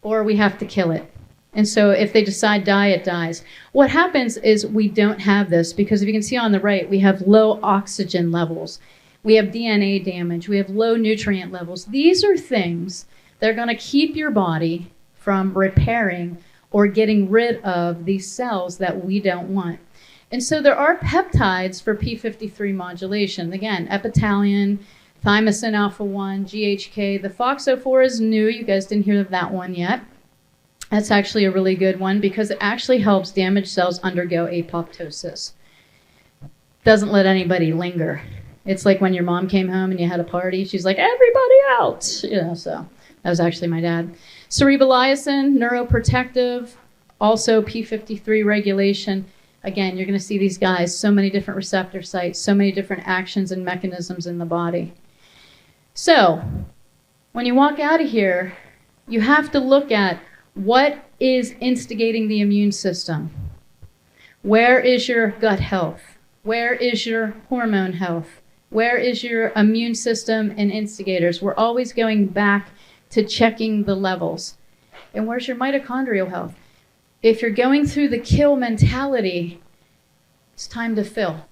or we have to kill it. And so if they decide die, it dies. What happens is we don't have this because if you can see on the right, we have low oxygen levels. We have DNA damage. We have low nutrient levels. These are things that are going to keep your body from repairing or getting rid of these cells that we don't want. And so there are peptides for P53 modulation. Again, epitalion, thymosin alpha-1, GHK. The FOXO4 is new. You guys didn't hear of that one yet. That's actually a really good one because it actually helps damaged cells undergo apoptosis. Doesn't let anybody linger. It's like when your mom came home and you had a party. She's like, everybody out. So that was actually my dad. Cerebelliacin, neuroprotective, also P53 regulation. Again, you're going to see these guys, so many different receptor sites, so many different actions and mechanisms in the body. So when you walk out of here, you have to look at what is instigating the immune system. Where is your gut health? Where is your hormone health? Where is your immune system and instigators? We're always going back to checking the levels. And where's your mitochondrial health? If you're going through the kill mentality, it's time to fill.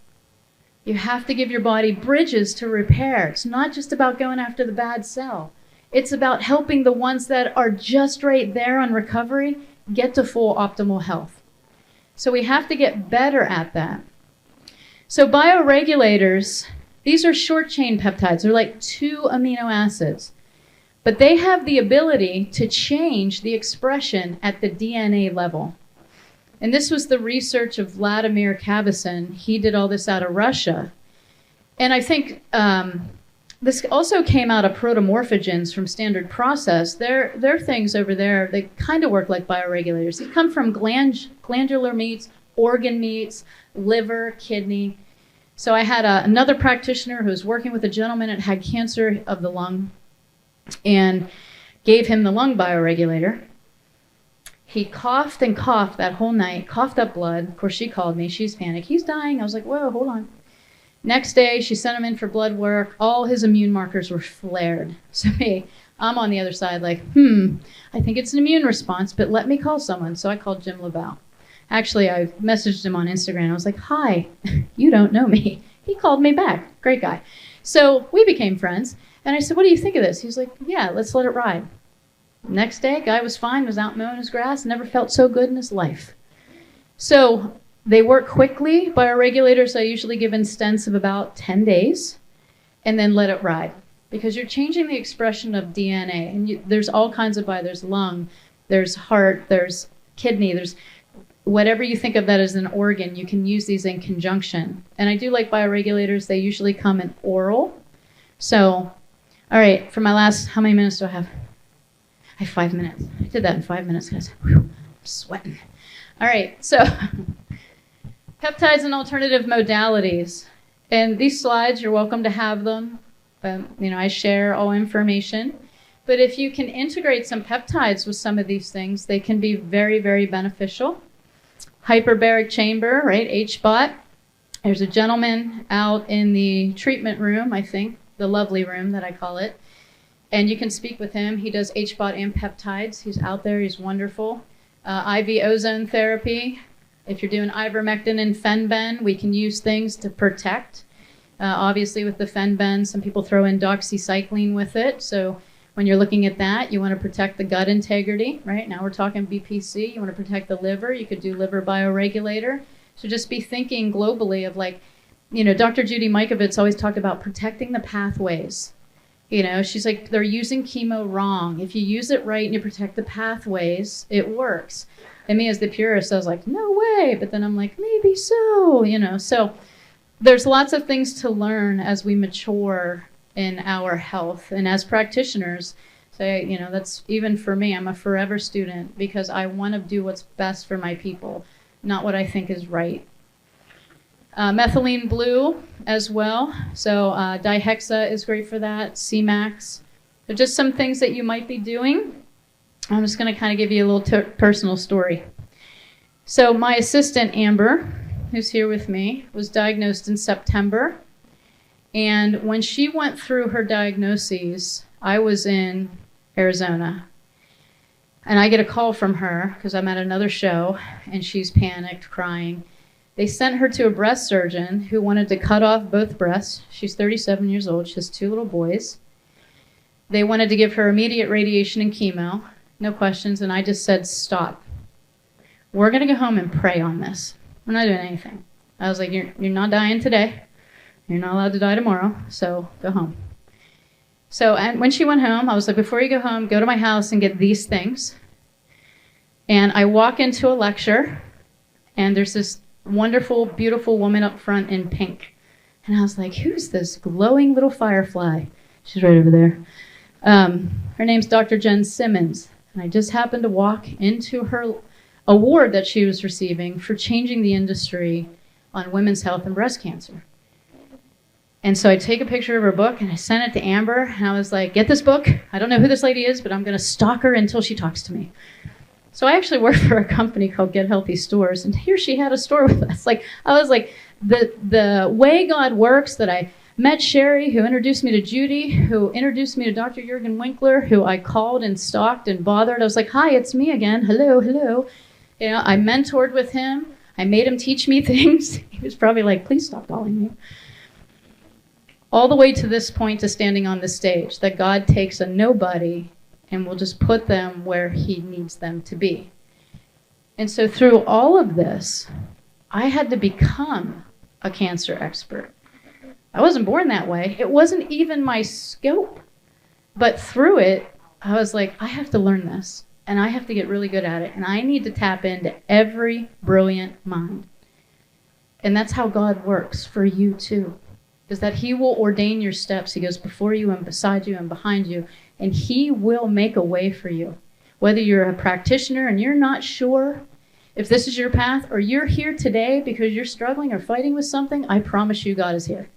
You have to give your body bridges to repair. It's not just about going after the bad cell. It's about helping the ones that are just right there on recovery get to full optimal health. So we have to get better at that. So bioregulators, these are short chain peptides. They're like 2 amino acids. But they have the ability to change the expression at the DNA level. And this was the research of Vladimir Kabasin. He did all this out of Russia. And I think this also came out of protomorphogens from Standard Process. Their things over there, they kind of work like bioregulators. They come from glandular meats, organ meats, liver, kidney. So I had another practitioner who was working with a gentleman that had cancer of the lung and gave him the lung bioregulator. He coughed and coughed that whole night, coughed up blood. Of course, she called me. She's panicked. He's dying. I was like, whoa, hold on. Next day, she sent him in for blood work. All his immune markers were flared. So I'm on the other side like, I think it's an immune response, but let me call someone. So I called Jim LaBelle. Actually, I messaged him on Instagram. I was like, hi, you don't know me. He called me back. Great guy. So we became friends. And I said, what do you think of this? He was like, yeah, let's let it ride. Next day, guy was fine, was out mowing his grass, never felt so good in his life. So they work quickly. Bioregulators, I usually give in stents of about 10 days and then let it ride because you're changing the expression of DNA. And there's all kinds of there's lung, there's heart, there's kidney, whatever you think of that as an organ, you can use these in conjunction. And I do like bioregulators. They usually come in oral. So, all right, for my last, how many minutes do I have? I have 5 minutes. I did that in 5 minutes, guys. Whew, I'm sweating. All right, so peptides and alternative modalities. And these slides, you're welcome to have them. I share all information. But if you can integrate some peptides with some of these things, they can be very, very beneficial. Hyperbaric chamber, right, HBOT. There's a gentleman out in the treatment room, I think, the lovely room that I call it. And you can speak with him. He does HBOT and peptides. He's out there. He's wonderful. IV ozone therapy. If you're doing ivermectin and fenben, we can use things to protect. Obviously, with the fenben, some people throw in doxycycline with it. So when you're looking at that, you want to protect the gut integrity, right? Now we're talking BPC. You want to protect the liver. You could do liver bioregulator. So just be thinking globally of like, Dr. Judy Mikovits always talked about protecting the pathways. She's like, they're using chemo wrong. If you use it right and you protect the pathways, it works. And me as the purist, I was like, no way. But then I'm like, maybe so, So there's lots of things to learn as we mature in our health and as practitioners. So, that's even for me, I'm a forever student because I want to do what's best for my people, not what I think is right. Methylene blue as well. So dihexa is great for that. CMAX. So just some things that you might be doing. I'm just going to kind of give you a little personal story. So my assistant, Amber, who's here with me, was diagnosed in September. And when she went through her diagnoses, I was in Arizona. And I get a call from her because I'm at another show, and she's panicked, crying. They sent her to a breast surgeon who wanted to cut off both breasts. She's 37 years old. She has 2 little boys. They wanted to give her immediate radiation and chemo. No questions. And I just said, stop. We're going to go home and pray on this. We're not doing anything. I was like, you're not dying today. You're not allowed to die tomorrow. So go home. So and when she went home, I was like, before you go home, go to my house and get these things. And I walk into a lecture, and there's this wonderful, beautiful woman up front in pink. And I was like, who's this glowing little firefly? She's right over there. Her name's Dr. Jen Simmons. And I just happened to walk into her award that she was receiving for changing the industry on women's health and breast cancer. And so I take a picture of her book and I sent it to Amber. And I was like, get this book. I don't know who this lady is, but I'm going to stalk her until she talks to me. So I actually worked for a company called Get Healthy Stores, and here she had a store with us. I was like, the way God works, that I met Sherry, who introduced me to Judy, who introduced me to Dr. Jürgen Winkler, who I called and stalked and bothered. I was like, hi, it's me again. Hello, hello. I mentored with him. I made him teach me things. He was probably like, please stop calling me. All the way to this point, to standing on the stage, that God takes a nobody and will just put them where he needs them to be. And so through all of this, I had to become a cancer expert. I wasn't born that way. It wasn't even my scope. But through it, I was like, I have to learn this, and I have to get really good at it, and I need to tap into every brilliant mind. And that's how God works for you too, is that he will ordain your steps. He goes before you and beside you and behind you, and he will make a way for you. Whether you're a practitioner and you're not sure if this is your path, or you're here today because you're struggling or fighting with something, I promise you God is here.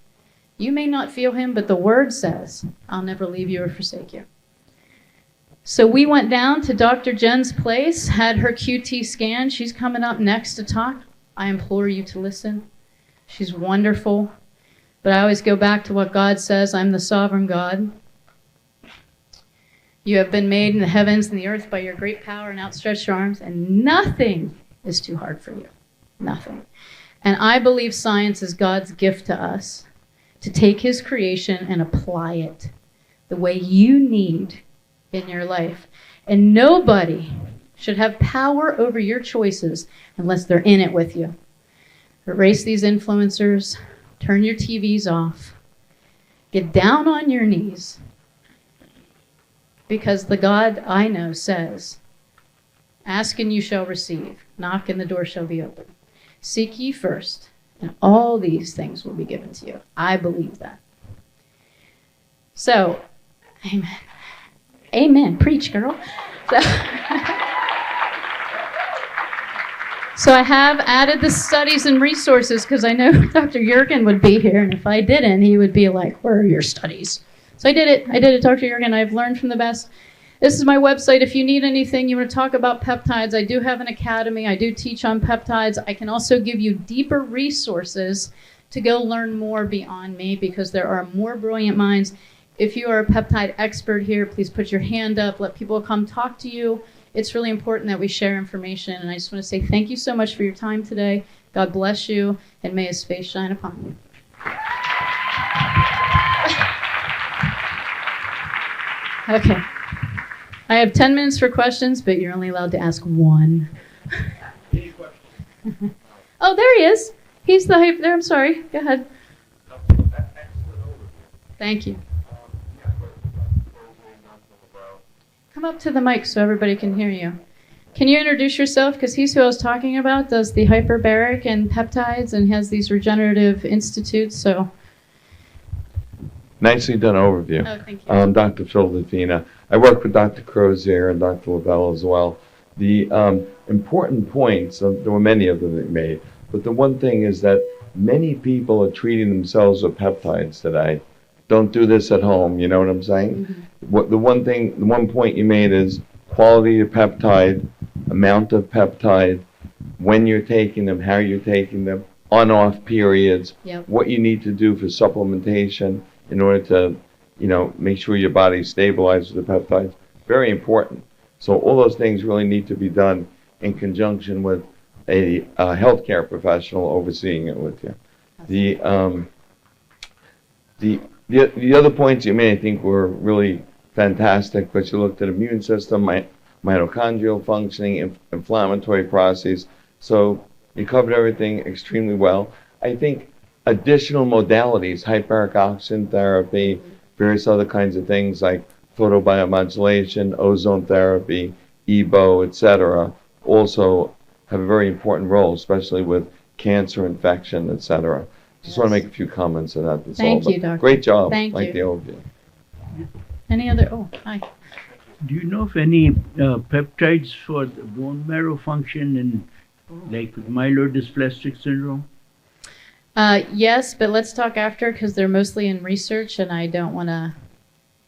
You may not feel him, but the word says, I'll never leave you or forsake you. So we went down to Dr. Jen's place, had her QT scan. She's coming up next to talk. I implore you to listen. She's wonderful. But I always go back to what God says. I'm the sovereign God. You have been made in the heavens and the earth by your great power and outstretched arms, and nothing is too hard for you. Nothing. And I believe science is God's gift to us to take his creation and apply it the way you need in your life. And nobody should have power over your choices unless they're in it with you. Erase these influencers. Turn your TVs off. Get down on your knees. Because the God I know says, Ask and you shall receive. Knock and the door shall be open. Seek ye first, and all these things will be given to you. I believe that. So, amen. Amen. Preach, girl. So, so I have added the studies and resources because I know Dr. Jurgen would be here, and if I didn't, he would be like, where are your studies? So I did it, Dr. Jurgen. I've learned from the best. This is my website. If you need anything, you want to talk about peptides, I do have an academy. I do teach on peptides. I can also give you deeper resources to go learn more beyond me because there are more brilliant minds. If you are a peptide expert here, please put your hand up. Let people come talk to you. It's really important that we share information. And I just want to say thank you so much for your time today. God bless you, and may his face shine upon you. Okay. I have 10 minutes for questions, but you're only allowed to ask one. Any questions? Oh, there he is. He's the hype there. I'm sorry. Go ahead. Thank you. Come up to the mic so everybody can hear you. Can you introduce yourself? Because he's who I was talking about, does the hyperbaric and peptides and has these regenerative institutes. So. Nicely done overview. Oh, thank you. Dr. Phil Defina. I work with Dr. Crozier and Dr. Lavelle as well. The important points, there were many of them that made, but the one thing is that many people are treating themselves with peptides today. Don't do this at home, you know what I'm saying? Mm-hmm. The one point you made is quality of peptide, amount of peptide, when you're taking them, how you're taking them, on-off periods, Yep. what you need to do for supplementation in order to, make sure your body stabilizes the peptides. Very important. So all those things really need to be done in conjunction with a healthcare professional overseeing it with you. The other points you made, I think, were really fantastic, but you looked at immune system, mitochondrial functioning, inflammatory processes. So you covered everything extremely well. I think additional modalities, hyperbaric oxygen therapy, various other kinds of things like photobiomodulation, ozone therapy, EBO, etc., also have a very important role, especially with cancer, infection, etc. Just want to make a few comments on that. Thank you, Doctor. Great job. Thank like you. the overview. Any other? Oh, hi. Do you know of any peptides for the bone marrow function and like myelodysplastic syndrome? Yes, but let's talk after because they're mostly in research and I don't want to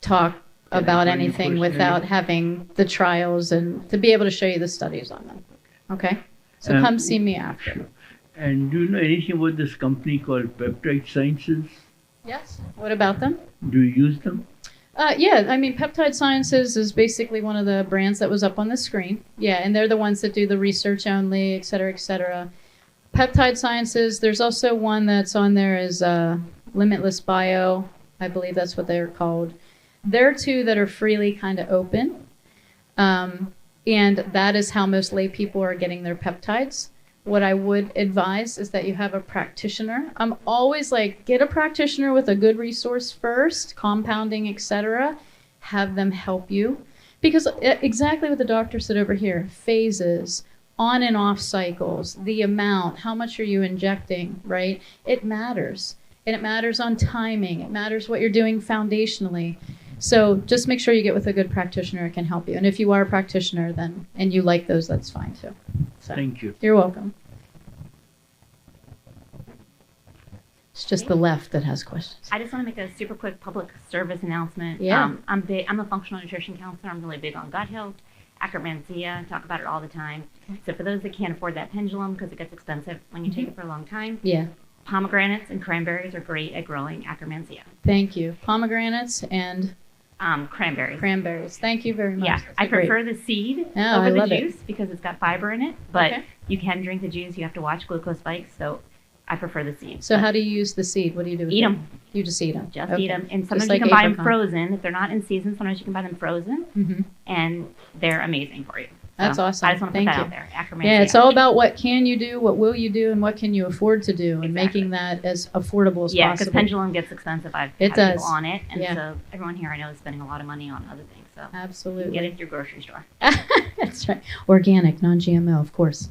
talk about find you anything personally? without having the trials and to be able to show you the studies on them. Okay? So come see me after. Sure. And do you know anything about this company called Peptide Sciences? Yes. What about them? Do you use them? Yeah, I mean, Peptide Sciences is basically one of the brands that was up on the screen. Yeah, and they're the ones that do the research only, et cetera, et cetera. Peptide Sciences, there's also one that's on there is Limitless Bio. I believe that's what they're called. There are two that are freely kind of open. And that is how most lay people are getting their peptides. What I would advise is that you have a practitioner. I'm always like, get a practitioner with a good resource first, compounding, etc. Have them help you. Because exactly what the doctor said over here, phases, on and off cycles, the amount, how much are you injecting, right? It matters. And it matters on timing. It matters what you're doing foundationally. So just make sure you get with a good practitioner who can help you. And if you are a practitioner then and you like those, that's fine too. So, Thank you. You're welcome. It's just the left that has questions. I just want to make a super quick public service announcement. Yeah. I'm a functional nutrition counselor. I'm really big on gut health, akkermansia, talk about it all the time. So for those that can't afford that pendulum because it gets expensive when you take it for a long time, Yeah. pomegranates and cranberries are great at growing akkermansia. Thank you. Pomegranates and Cranberries. cranberries. Thank you very much. Yeah, That's I great. prefer the seed Oh, I over the love it. juice because it's got fiber in it. But Okay. you can drink the juice. You have to watch glucose spikes. So I prefer the seed. So But how do you use the seed? What do you do with Eat them? 'em. You just eat them. just eat them. And Just sometimes like you can buy them apricot. frozen. If they're not in season, sometimes you can buy them frozen. Mm-hmm. And they're amazing for you. That's So awesome. I just want to put Thank that you. out there. Akkermansia. Yeah, it's all about what can you do, what will you do, and what can you afford to do, and Exactly. making that as affordable as Yeah, because possible. pendulum gets expensive. I've It had does. people on it, and Yeah. so everyone here I know is spending a lot of money on other things. So you can Absolutely. get it at your grocery store. That's right. Organic, non-GMO, of course.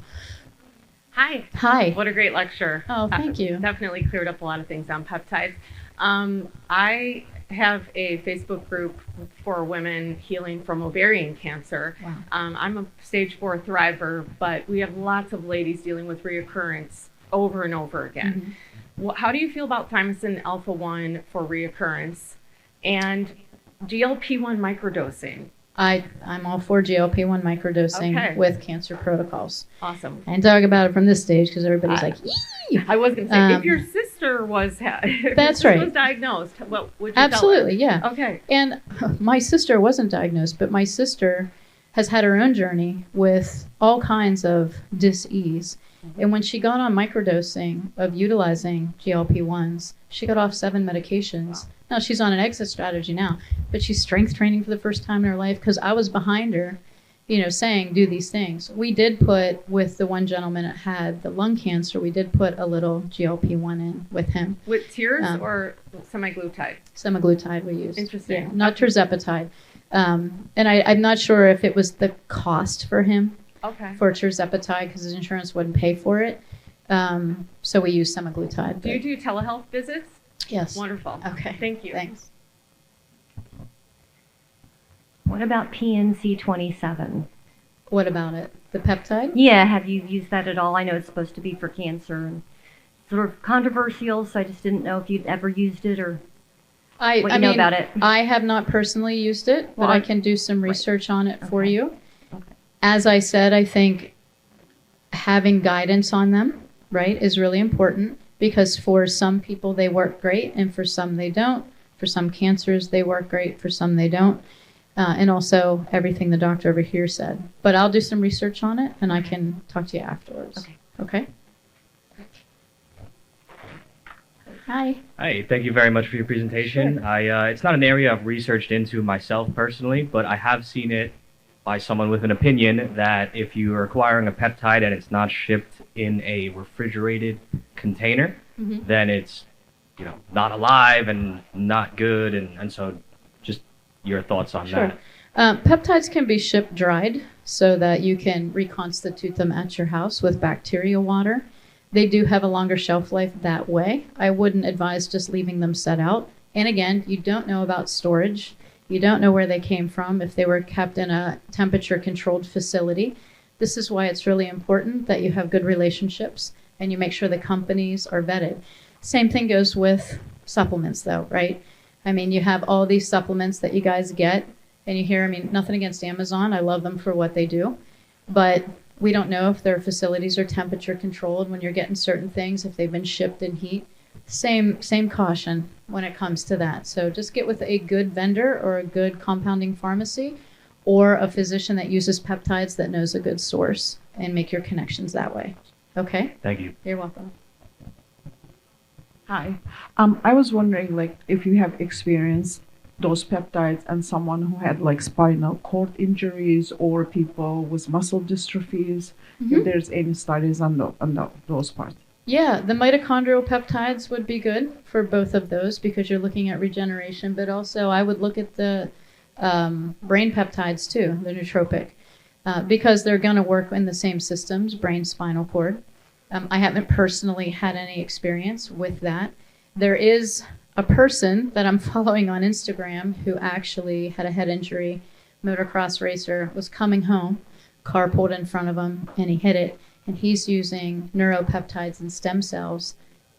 Hi. Hi. What a great lecture. Oh, thank you. Definitely cleared up a lot of things on peptides. I have a Facebook group for women healing from ovarian cancer. Wow. I'm a stage 4 thriver, but we have lots of ladies dealing with reoccurrence over and over again. How do you feel about thymosin alpha-1 for reoccurrence and GLP-1 microdosing? I'm all for GLP-1 microdosing Okay. with cancer protocols. Awesome. And talk about it from this stage because everybody's like, "Yee!" I was going to say, if Um, your sister was, if That's your sister right. was diagnosed, what would you tell her? Absolutely, yeah. Okay. And my sister wasn't diagnosed, but my sister has had her own journey with all kinds of dis-ease. And when she got on microdosing of utilizing GLP-1s, she got off 7 medications. Now she's on an exit strategy now, but she's strength training for the first time in her life because I was behind her, saying do these things. We did put, with the one gentleman that had the lung cancer, we did put a little GLP-1 in with him. With tears Um, or semaglutide? Semaglutide we used. Interesting. Yeah, not tirzepatide. And I'm not sure if it was the cost for him Okay. for tirzepatide because his insurance wouldn't pay for it. So we used semaglutide. Do you but- do telehealth visits? Yes. Wonderful. Okay. Thank you. Thanks. What about PNC 27? What about it? The peptide? Yeah, have you used that at all? I know it's supposed to be for cancer and sort of controversial, so I just didn't know if you'd ever used it or what you know about it. I have not personally used it, but Well, I can do some research on it for Okay. you. Okay. As I said, I think having guidance on them, right, is really important because for some people they work great and for some they don't. For some cancers they work great, for some they don't. And also everything the doctor over here said. But I'll do some research on it and I can talk to you afterwards. Okay. Okay? Hi. Hi, thank you very much for your presentation. It's not an area I've researched into myself personally, but I have seen it by someone with an opinion that if you are acquiring a peptide and it's not shipped in a refrigerated container, Mhm. then it's, not alive and not good. And so just your thoughts on Sure. that. Peptides can be shipped dried so that you can reconstitute them at your house with bacteria water. They do have a longer shelf life that way. I wouldn't advise just leaving them set out. And again, you don't know about storage. You don't know where they came from, if they were kept in a temperature-controlled facility. This is why it's really important that you have good relationships and you make sure the companies are vetted. Same thing goes with supplements, though, right? I mean, you have all these supplements that you guys get, and you hear, nothing against Amazon. I love them for what they do. But we don't know if their facilities are temperature controlled when you're getting certain things, if they've been shipped in heat. Same caution when it comes to that. So just get with a good vendor or a good compounding pharmacy or a physician that uses peptides that knows a good source and make your connections that way. Okay? Thank you. You're welcome. Hi. I was wondering, if you have experienced those peptides and someone who had spinal cord injuries or people with muscle dystrophies, if there's any studies on those parts. Yeah, the mitochondrial peptides would be good for both of those because you're looking at regeneration, but also I would look at the brain peptides too, the nootropic, because they're going to work in the same systems, brain, spinal cord. I haven't personally had any experience with that. There is a person that I'm following on Instagram who actually had a head injury, motocross racer, was coming home, car pulled in front of him, and he hit it. And he's using neuropeptides and stem cells,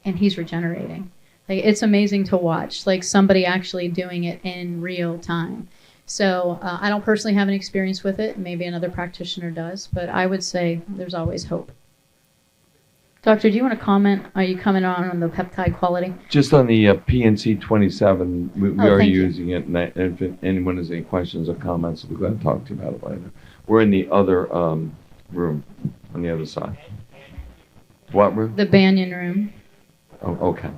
and he's regenerating. It's amazing to watch, somebody actually doing it in real time. So I don't personally have any experience with it. Maybe another practitioner does, but I would say there's always hope. Doctor, do you want to comment? Are you coming on the peptide quality? Just on the PNC 27, we Oh, are thank you. using it, and if anyone has any questions or comments, we'll go ahead and talk to you about it later. We're in the other room on the other side. What room? The Banyan room. Oh, okay.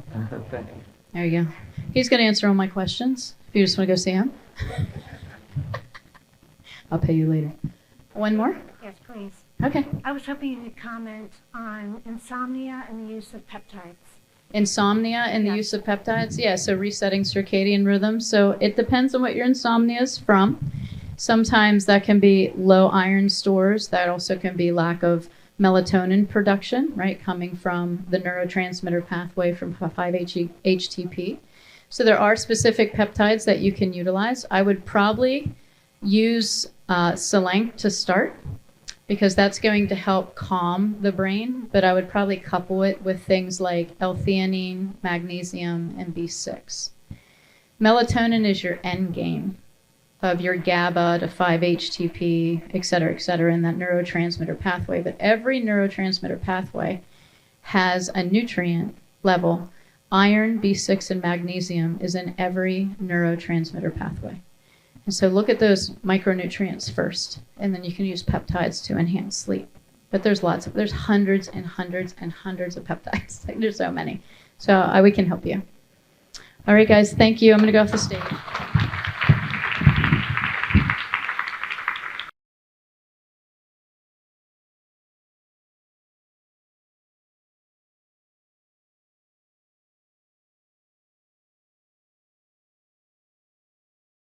There you go. He's going to answer all my questions. If you just want to go see him, I'll pay you later. One more? Yes, please. Okay. I was hoping you could comment on insomnia and the use of peptides. Insomnia and the Yeah. use of peptides? Yeah, so resetting circadian rhythm. So it depends on what your insomnia is from. Sometimes that can be low iron stores. That also can be lack of melatonin production, right, coming from the neurotransmitter pathway from 5-HTP. So there are specific peptides that you can utilize. I would probably use Selenk to start because that's going to help calm the brain, but I would probably couple it with things like L-theanine, magnesium, and B6. Melatonin is your end game of your GABA to 5-HTP, et cetera, in that neurotransmitter pathway. But every neurotransmitter pathway has a nutrient level. Iron, B6, and magnesium is in every neurotransmitter pathway. And so look at those micronutrients first, and then you can use peptides to enhance sleep. But there's hundreds and hundreds and hundreds of peptides. Like, there's so many. So we can help you. All right, guys, thank you. I'm going to go off the stage.